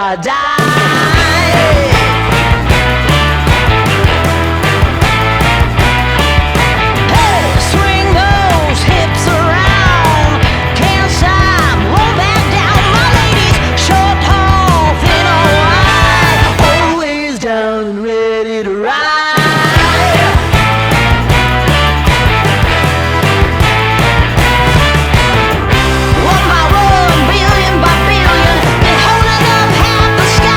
or die. One by one, billion by billion, been holding up half the sky.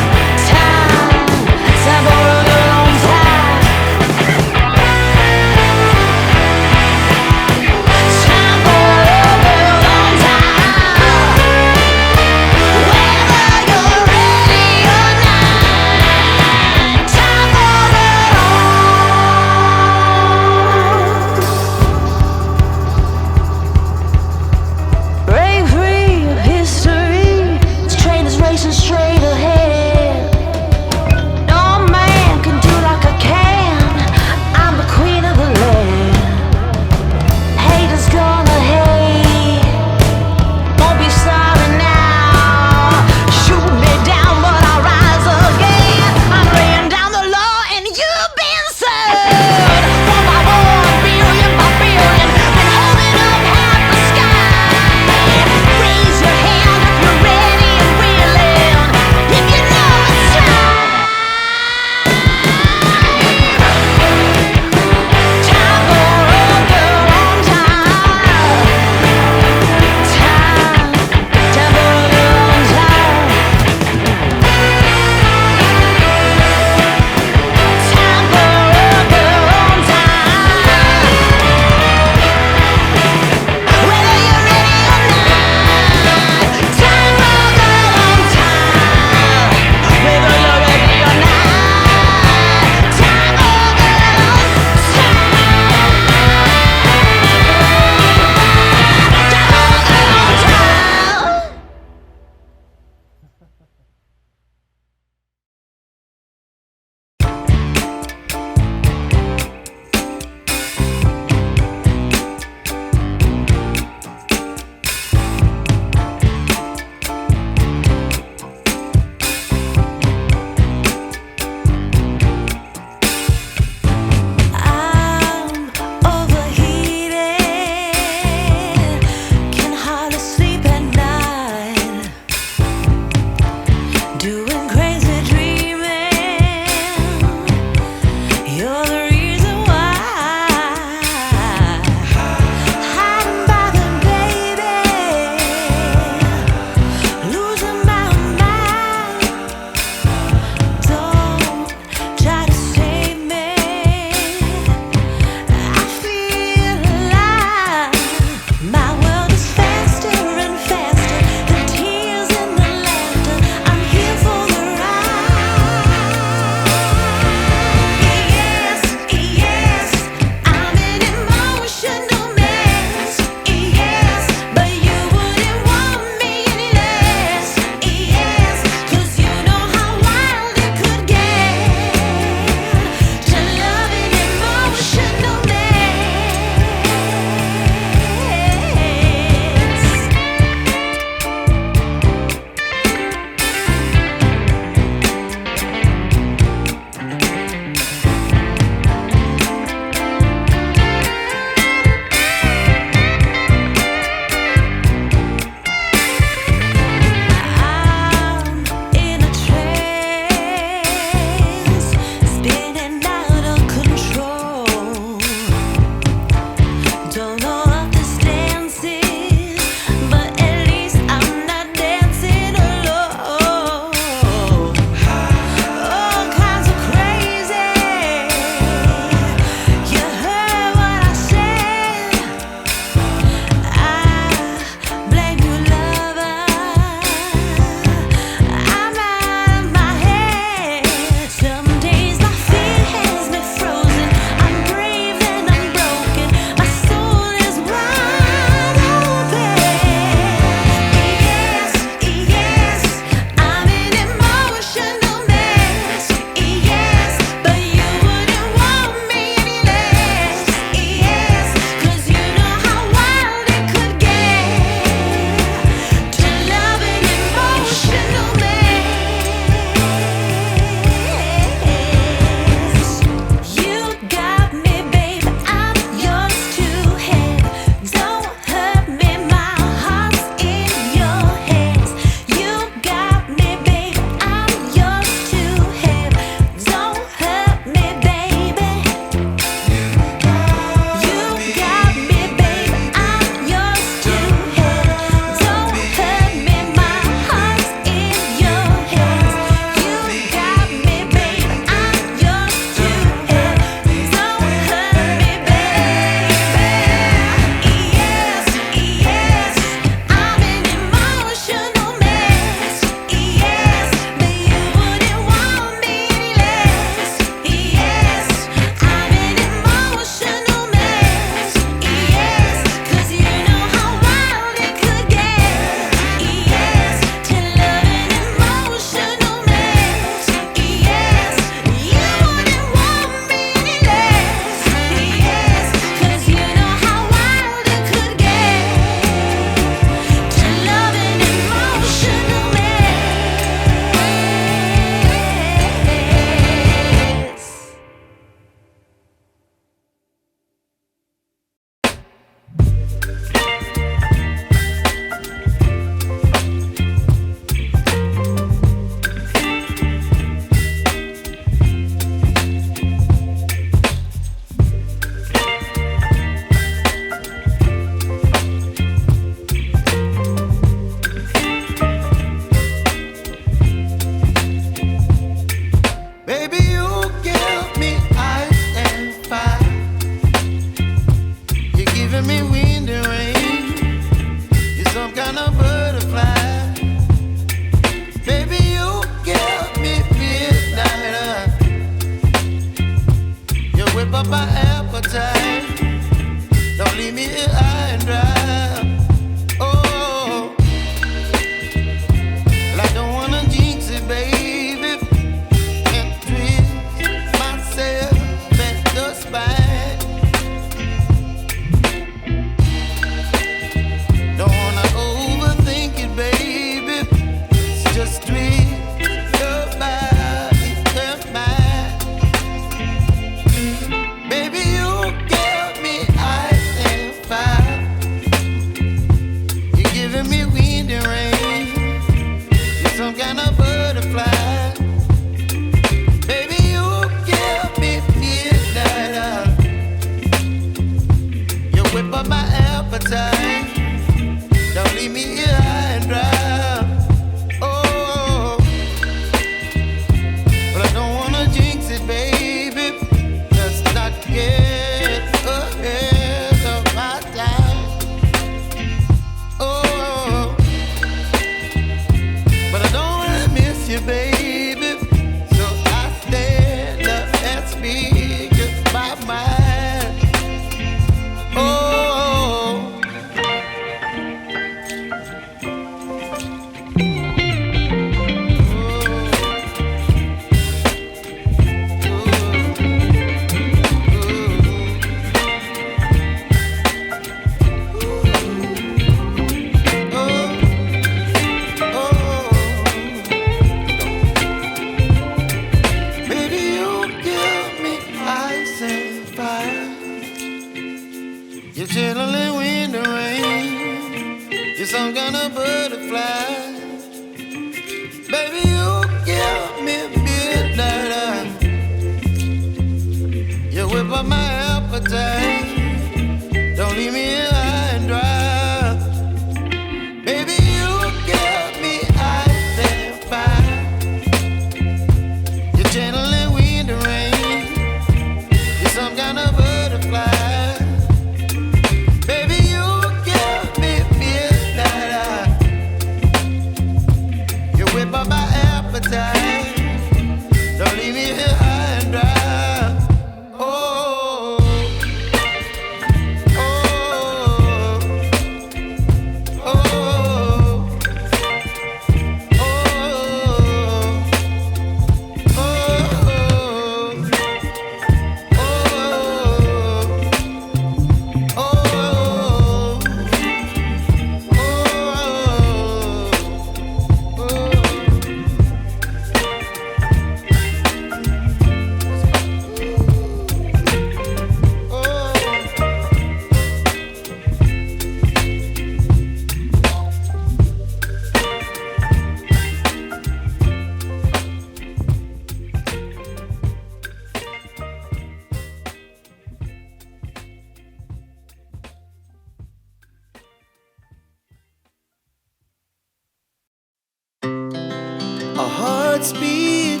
Our hearts beat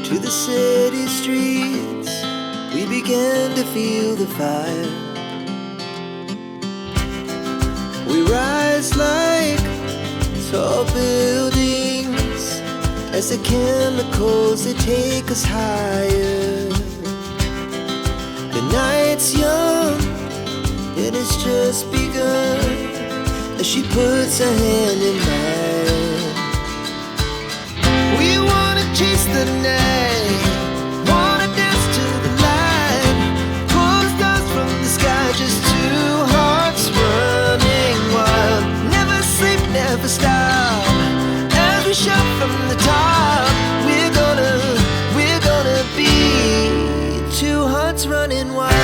to the city streets. We began to feel the fire. We rise like tall buildings as the chemicals, they take us higher. The night's young, it has just begun as she puts her hand in mine. We wanna chase the night, wanna dance to the light, pull the stars from the sky, just two hearts running wild. Never sleep, never stop, as we shout from the top. We're gonna be two hearts running wild.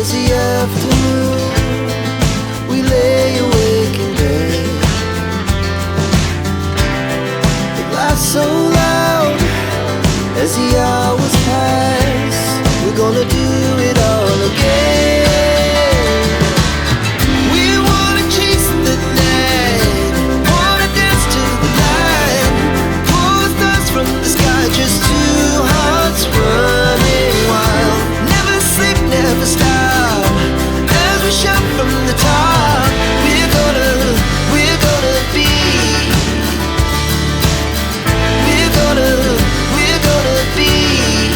The afternoon, we lay awake in bed. It laughs so loud as the hours pass. We're gonna do it all again. We wanna chase the night, wanna dance to the light, pull the stars from the sky, just two hearts running wild. Never sleep, never stop, shout from the top. We're gonna be, we're gonna be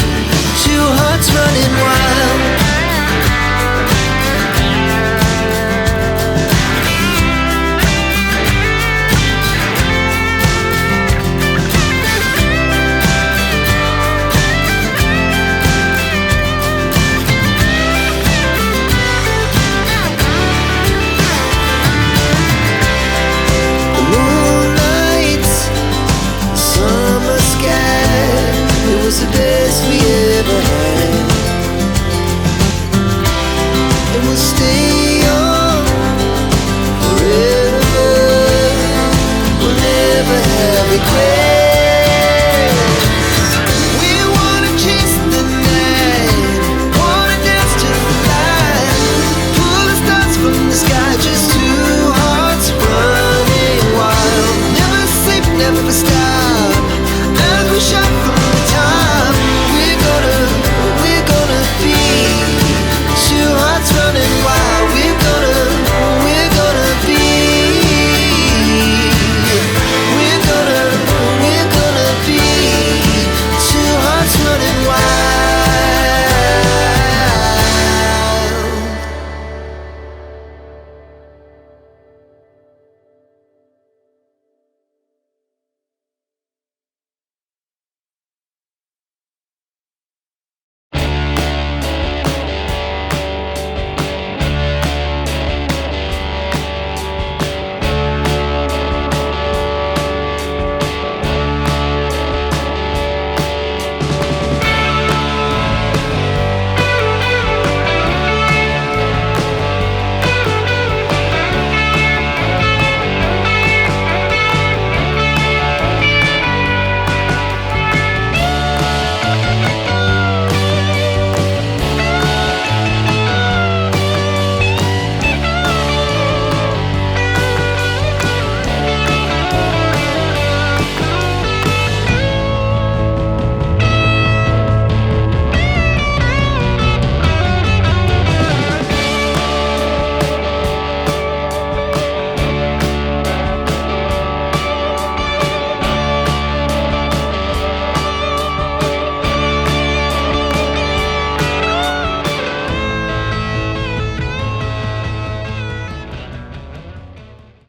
was the best we ever had, and we'll stay